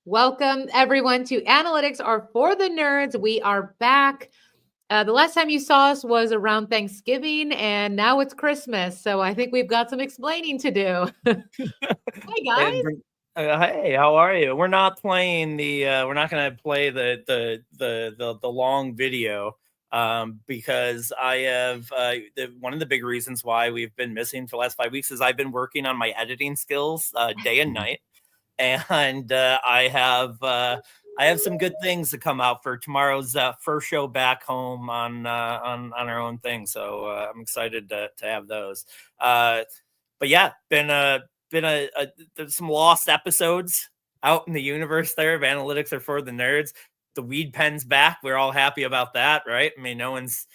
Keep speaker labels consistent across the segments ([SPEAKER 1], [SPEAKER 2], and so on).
[SPEAKER 1] Welcome, everyone, to Analytics Are for the Nerds. We are back. The last time you saw us was around Thanksgiving, and now it's Christmas. So I think we've got some explaining to do. Hi, guys.
[SPEAKER 2] Hey, how are you? We're not playing we're not going to play the long video because I have one of the big reasons why we've been missing for the last 5 weeks is I've been working on my editing skills day and night, and I have some good things to come out for tomorrow's first show back home on our own thing. So I'm excited to have those. But yeah, there's some lost episodes out in the universe there of Analytics Are for the Nerds. The weed pen's back. We're all happy about that, right? I mean, no one's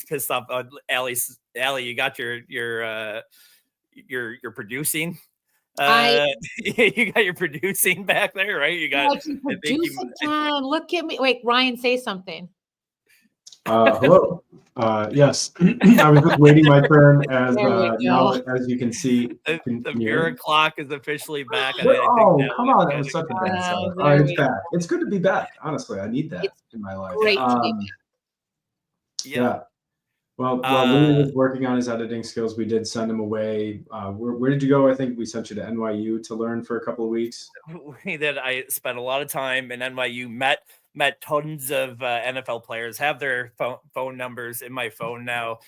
[SPEAKER 2] pissed off. Allie, you got your producing. You got your producing back there, right? You got
[SPEAKER 1] producing time. Look at me. Wait, Ryan, say something.
[SPEAKER 3] Hello. Yes, I was just waiting my turn as now, as you can see.
[SPEAKER 2] The mirror clock is officially back.
[SPEAKER 3] Come on, that was such a bad start. It's back. It's good to be back. Honestly, I need that in my life.
[SPEAKER 1] Great to be back.
[SPEAKER 3] Yeah. Well, Louis was working on his editing skills. We did send him away. Where did you go? I think we sent you to NYU to learn for a couple of weeks.
[SPEAKER 2] I spent a lot of time in NYU, met tons of NFL players, have their phone numbers in my phone now,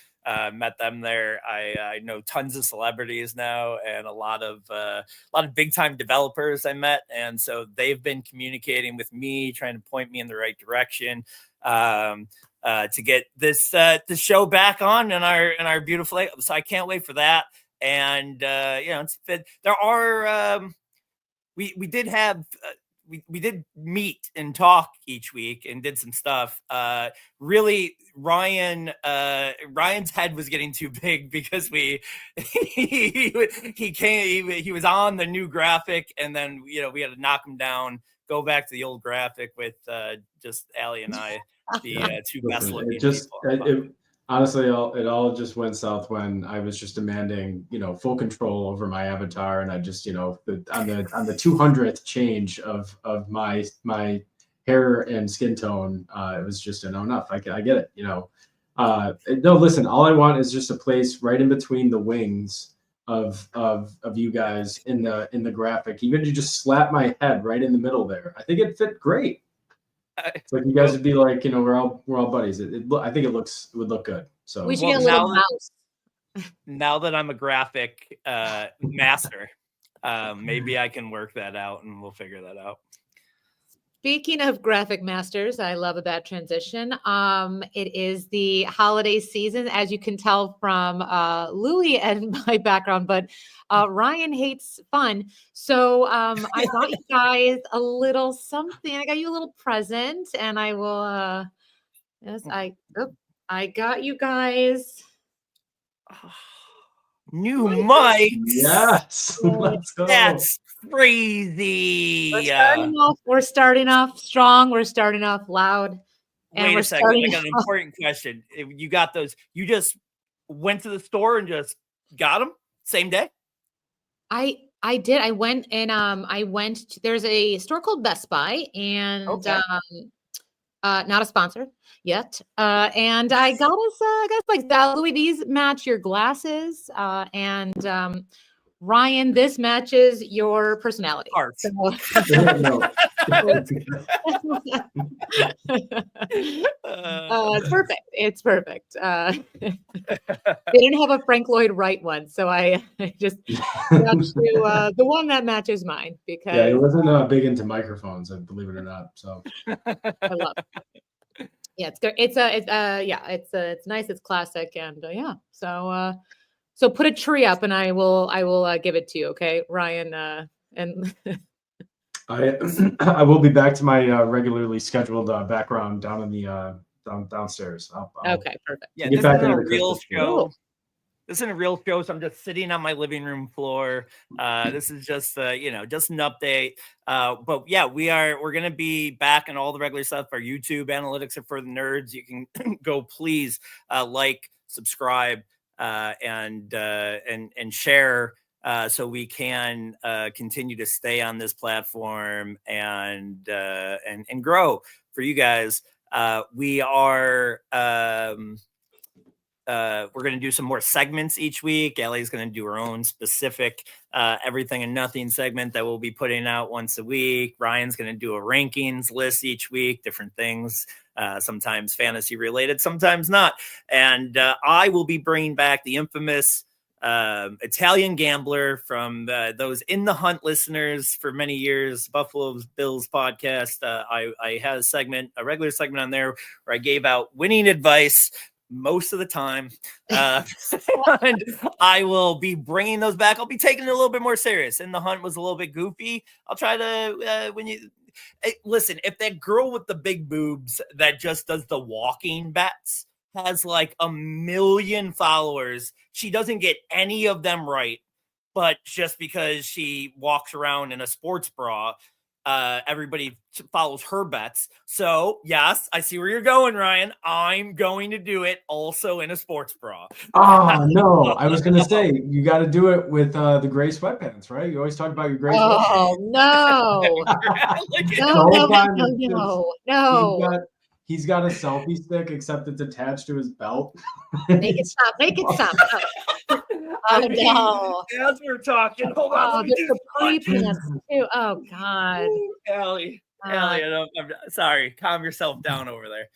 [SPEAKER 2] met them there. I know tons of celebrities now and a lot of big time developers I met. And so they've been communicating with me, trying to point me in the right direction. To get this the show back on in our beautiful, so I can't wait for that. And it's been, there are we did have we did meet and talk each week and did some stuff. Really, Ryan's head was getting too big because he was on the new graphic, and then we had to knock him down, go back to the old graphic with just Allie and I. The two best looking people.
[SPEAKER 3] Honestly, it all just went south when I was just demanding, full control over my avatar, and I just, on the 200th change of my hair and skin tone, it was just enough. I get it, No, listen, all I want is just a place right in between the wings of you guys in the graphic, even to just slap my head right in the middle there. I think it fit great. It's like you guys would be like, we're all buddies. I think it would look good. So
[SPEAKER 1] we should get a little mouse.
[SPEAKER 2] Now that I'm a graphic master, maybe I can work that out, and we'll figure that out.
[SPEAKER 1] Speaking of graphic masters, I love a bad transition. It is the holiday season, as you can tell from Louis and my background, but Ryan hates fun. So I got you guys a little something. I got you a little present, and I will. Yes, I got you guys.
[SPEAKER 2] New mics.
[SPEAKER 3] Yes. Let's go.
[SPEAKER 2] That's crazy.
[SPEAKER 1] We're starting off strong. We're starting off loud.
[SPEAKER 2] Wait a second. I got an important question. You got those? You just went to the store and just got them same day?
[SPEAKER 1] I did. I went and there's a store called Best Buy, and not a sponsor yet. And I got us like that. Louis, these match your glasses. And Ryan, this matches your personality.
[SPEAKER 2] It's
[SPEAKER 1] perfect. It's perfect. They didn't have a Frank Lloyd Wright one, so I just got to the one that matches mine, because
[SPEAKER 3] he wasn't big into microphones, believe it or not. So
[SPEAKER 1] I love it. Yeah, it's good. It's nice. It's classic, and So put a tree up, and I will give it to you, okay, Ryan? And
[SPEAKER 3] I will be back to my regularly scheduled background down in the downstairs.
[SPEAKER 1] Okay, perfect.
[SPEAKER 2] Yeah, this isn't a real show. This isn't a real show, so I'm just sitting on my living room floor. This is just just an update. But yeah, we're gonna be back on all the regular stuff. Our YouTube Analytics Are for the Nerds. You can go, please like, subscribe, and share so we can continue to stay on this platform and grow for you guys. We are we're going to do some more segments each week. Ellie's going to do her own specific everything and nothing segment that we'll be putting out once a week. Ryan's going to do a rankings list each week, different things, sometimes fantasy related, sometimes not. And I will be bringing back the infamous Italian Gambler from those In the Hunt listeners for many years, Buffalo Bills podcast. I had a regular segment on there where I gave out winning advice most of the time. And I will be bringing those back. I'll be taking it a little bit more serious. In the Hunt was a little bit goofy. I'll try to, listen, if that girl with the big boobs that just does the walking bets has like 1 million followers, she doesn't get any of them right. But just because she walks around in a sports bra, everybody follows her bets. So yes, I see where you're going, Ryan. I'm going to do it also in a sports bra.
[SPEAKER 3] Oh no, I was gonna say you got to do it with the gray sweatpants, right? You always talk about your gray sweatpants.
[SPEAKER 1] Oh no.
[SPEAKER 3] He's got a selfie stick, except it's attached to his belt.
[SPEAKER 1] Make it stop. Oh no!
[SPEAKER 2] As we're talking, hold on.
[SPEAKER 1] The capri pants too. Oh God,
[SPEAKER 2] Ellie, I'm sorry. Calm yourself down over there.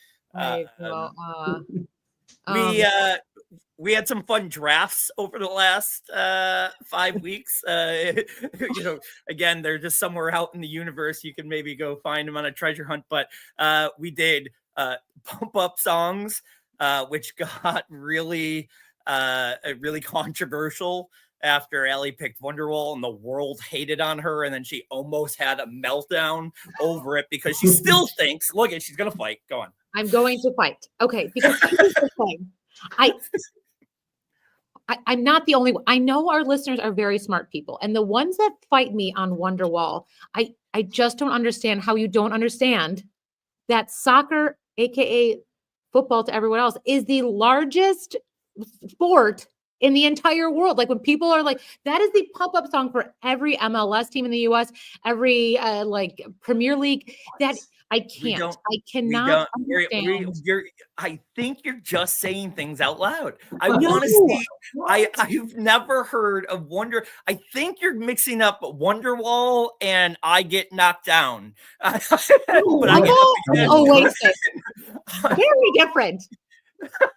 [SPEAKER 2] We had some fun drafts over the last 5 weeks. Again, they're just somewhere out in the universe. You can maybe go find them on a treasure hunt. But we did pump up songs, which got really controversial after Ellie picked Wonderwall and the world hated on her, and then she almost had a meltdown over it because she still thinks, look, she's gonna fight. Go on.
[SPEAKER 1] I'm going to fight. Okay, because here's the thing. I'm not the only one. I know our listeners are very smart people, and the ones that fight me on Wonderwall, I just don't understand how you don't understand that soccer, aka football to everyone else, is the largest sport in the entire world. Like when people are like, that is the pump up song for every MLS team in the US, every Premier League. That I cannot understand.
[SPEAKER 2] I think you're just saying things out loud. I want to see. I've never heard of Wonder. I think you're mixing up Wonderwall and I Get Knocked Down.
[SPEAKER 1] Wait a second. Very different.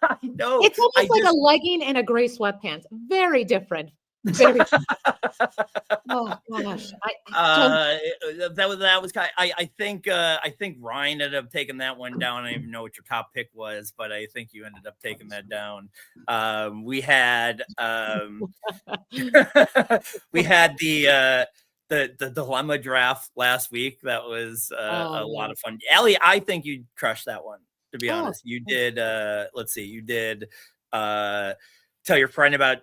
[SPEAKER 2] I know.
[SPEAKER 1] It's almost like a legging and a gray sweatpants. Very different. Very oh gosh.
[SPEAKER 2] That was kind of, I think Ryan ended up taking that one down. I don't even know what your top pick was, but I think you ended up taking that down. We had the dilemma draft last week. That was a lot of fun. Ellie, I think you crushed that one. To be honest, you did. Let's see, you did tell your friend about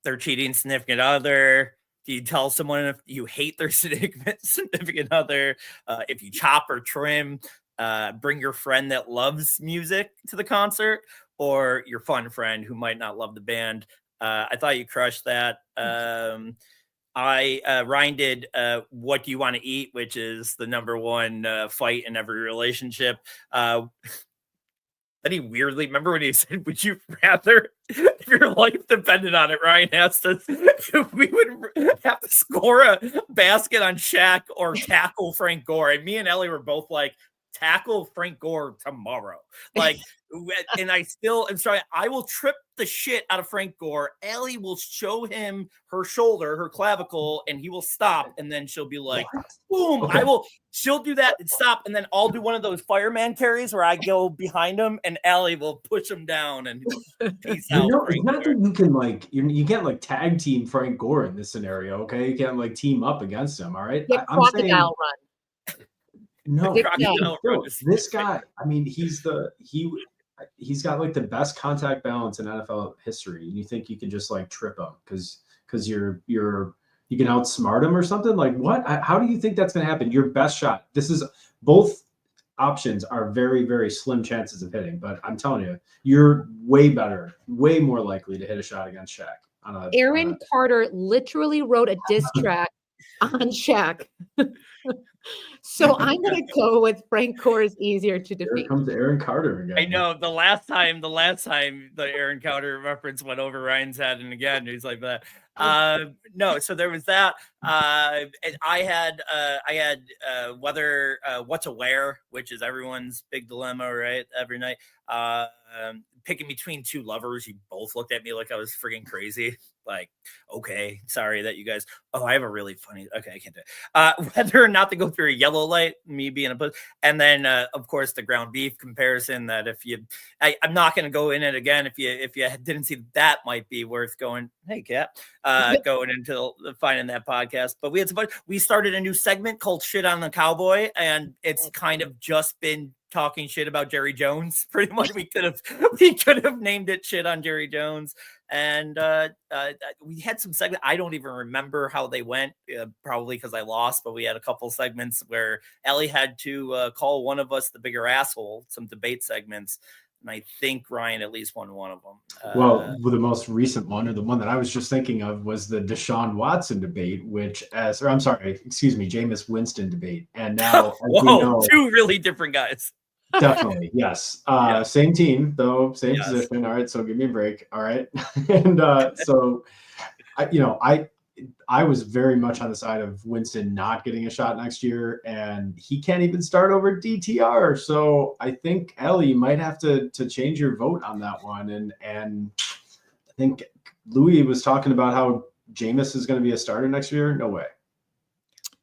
[SPEAKER 2] their cheating significant other. Do you tell someone if you hate their significant other? If you chop or trim, bring your friend that loves music to the concert, or your fun friend who might not love the band. I thought you crushed that. Ryan did What Do You Want to Eat, which is the number one fight in every relationship. Then he weirdly, remember when he said, would you rather, if your life depended on it, Ryan asked us if we would have to score a basket on Shaq or tackle Frank Gore. And me and Ellie were both like, tackle Frank Gore tomorrow. Like, and I still am sorry. I will trip the shit out of Frank Gore. Ellie will show him her shoulder, her clavicle, and he will stop. And then she'll be like, boom. Okay. She'll do that and stop. And then I'll do one of those fireman carries where I go behind him and Ellie will push him down and peace out.
[SPEAKER 3] It's not that you can you can't like tag team Frank Gore in this scenario. Okay. You can't like team up against him. All right.
[SPEAKER 1] I'm saying, run.
[SPEAKER 3] No, this guy, I mean, he's got like the best contact balance in NFL history. And you think you can just like trip him because you can outsmart him or something? Like what? How do you think that's going to happen? Your best shot. This is both options are very, very slim chances of hitting, but I'm telling you, you're way better, way more likely to hit a shot against Shaq.
[SPEAKER 1] Aaron Carter literally wrote a diss track on Shaq. So I'm going to go with Frank Gore is easier to
[SPEAKER 3] Here
[SPEAKER 1] defeat.
[SPEAKER 3] comes Aaron Carter again.
[SPEAKER 2] I know the last time the Aaron Carter reference went over Ryan's head, and again he's like that. No, so there was that. And I had whether what to wear, which is everyone's big dilemma, right? Every night, picking between two lovers. You both looked at me like I was freaking crazy. Like, okay, sorry that you guys. Oh, I have a really funny. Okay, I can't do it. Whether or not to go through a yellow light, me being a, and then of course the ground beef comparison. That if you, I'm not going to go in it again. If you didn't see that, might be worth going. Hey, Kat, going into finding that podcast. But we had some fun. We started a new segment called "Shit on the Cowboy," and it's kind of just been talking shit about Jerry Jones. Pretty much, we could have named it "Shit on Jerry Jones." And we had some segments. I don't even remember how they went, probably because I lost, but we had a couple segments where Ellie had to call one of us the bigger asshole, some debate segments. And I think Ryan at least won one of them.
[SPEAKER 3] Well, the most recent one, or the one that I was just thinking of, was the Deshaun Watson debate, Jameis Winston debate. And now,
[SPEAKER 2] whoa, we know, two really different guys.
[SPEAKER 3] Definitely, yes. Same team, though, same position. All right, so give me a break. All right, and so I was very much on the side of Winston not getting a shot next year, and he can't even start over DTR. So I think Ellie might have to change your vote on that one. And I think Louis was talking about how Jameis is going to be a starter next year. No way.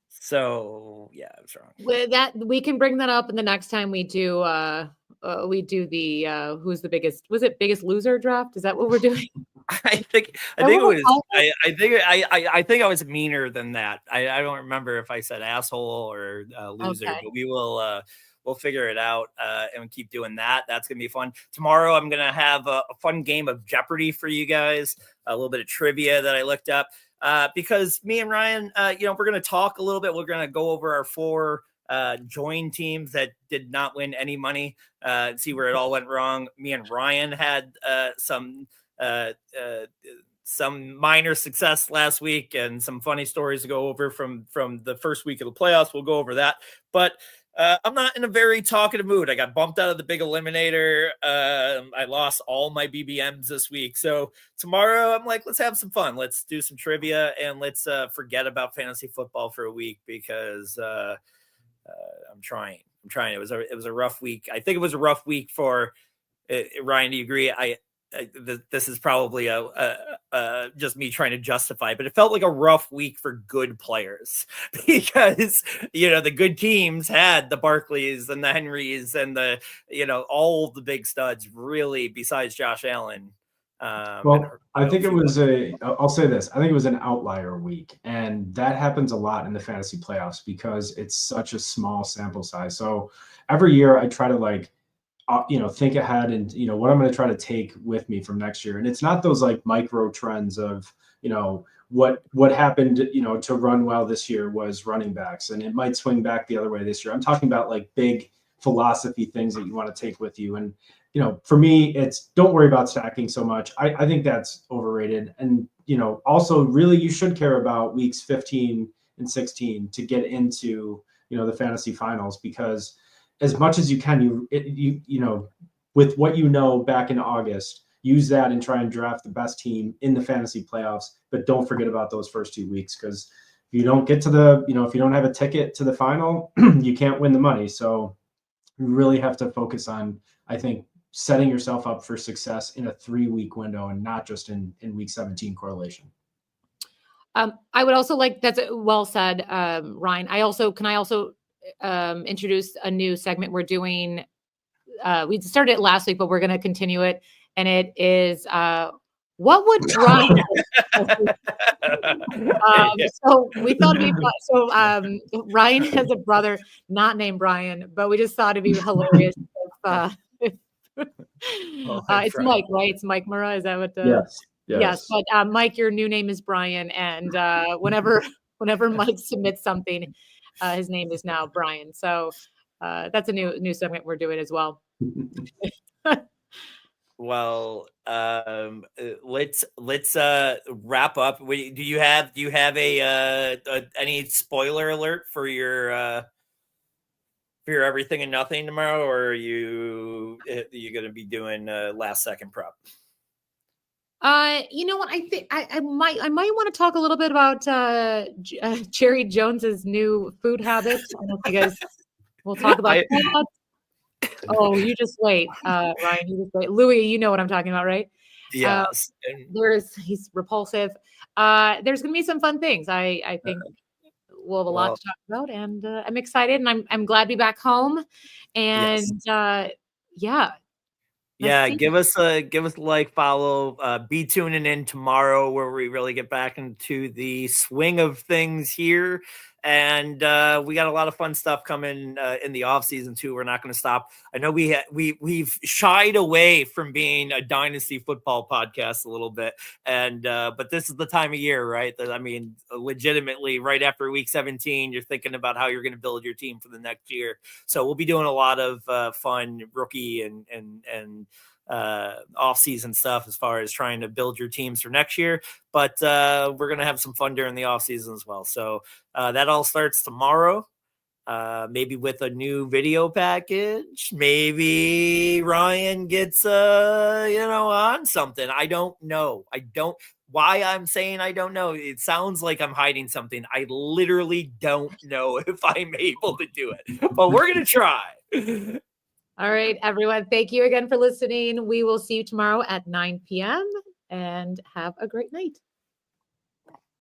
[SPEAKER 2] So yeah, I was wrong.
[SPEAKER 1] With that, we can bring that up in the next time we do the who's the biggest? Was it Biggest Loser draft? Is that what we're doing?
[SPEAKER 2] I think I think I was meaner than that. I don't remember if I said asshole or loser,
[SPEAKER 1] okay.
[SPEAKER 2] But we will we'll figure it out and keep doing that. That's gonna be fun. Tomorrow I'm gonna have a fun game of Jeopardy for you guys, a little bit of trivia that I looked up. Because me and Ryan, we're going to talk a little bit. We're going to go over our 4 join teams that did not win any money, see where it all went wrong. Me and Ryan had some minor success last week and some funny stories to go over from the first week of the playoffs. We'll go over that. But I'm not in a very talkative mood. I got bumped out of the big eliminator. I lost all my BBMs this week. So tomorrow I'm like, let's have some fun. Let's do some trivia and let's forget about fantasy football for a week because I'm trying. It was a rough week. I think it was a rough week for Ryan. Do you agree? This is probably just me trying to justify, but it felt like a rough week for good players because the good teams had the Barkleys and the Henrys and the all the big studs really besides Josh Allen.
[SPEAKER 3] Well, I think it was I'll say this. I think it was an outlier week, and that happens a lot in the fantasy playoffs because it's such a small sample size. So every year I try to think ahead and what I'm going to try to take with me from next year. And it's not those like micro trends of what happened to run well this year was running backs, and it might swing back the other way this year. I'm talking about like big philosophy things that you want to take with you. And for me, it's don't worry about stacking so much. I think that's overrated. And also really you should care about weeks 15 and 16 to get into the fantasy finals, because as much as you can, with what back in August, use that and try and draft the best team in the fantasy playoffs. But don't forget about those first 2 weeks, because if you don't get to if you don't have a ticket to the final, you can't win the money. So you really have to focus on, I think, setting yourself up for success in a 3-week window and not just in week 17 correlation.
[SPEAKER 1] I would also that's well said, Ryan. Can I also introduce a new segment we're doing. We started it last week, but we're going to continue it. And it is, what would Brian? So we thought Ryan has a brother not named Brian, but we just thought it'd be hilarious if it's Mike, right? It's Mike Murrah. Is that what? Yes. But Mike, your new name is Brian, and whenever Mike submits something, his name is now Brian. So that's a new segment we're doing as well.
[SPEAKER 2] Well, let's wrap up. Do you have any spoiler alert for your everything and nothing tomorrow, or are you going to be doing last second prep?
[SPEAKER 1] You know what? I think I might want to talk a little bit about Jerry Jones's new food habits. I don't know if you guys will talk about that. Oh, you just wait, Ryan. You just wait. Louis, you know what I'm talking about, right?
[SPEAKER 2] Yes.
[SPEAKER 1] He's repulsive. There's gonna be some fun things. I think we'll have a lot to talk about, and I'm excited, and I'm glad to be back home. And yeah.
[SPEAKER 2] Yeah, give us a like, follow, be tuning in tomorrow where we really get back into the swing of things here. And we got a lot of fun stuff coming in the off season too. We're not going to stop. I know we've shied away from being a dynasty football podcast a little bit, and but this is the time of year, right? That, I mean, legitimately, right after week 17, you're thinking about how you're going to build your team for the next year. So we'll be doing a lot of fun rookie and off-season stuff as far as trying to build your teams for next year, but we're going to have some fun during the off-season as well. So that all starts tomorrow, maybe with a new video package. Maybe Ryan gets on something. I don't know. Why I'm saying I don't know. It sounds like I'm hiding something. I literally don't know if I'm able to do it, but we're going to try.
[SPEAKER 1] All right, everyone. Thank you again for listening. We will see you tomorrow at 9 p.m. and have a great night.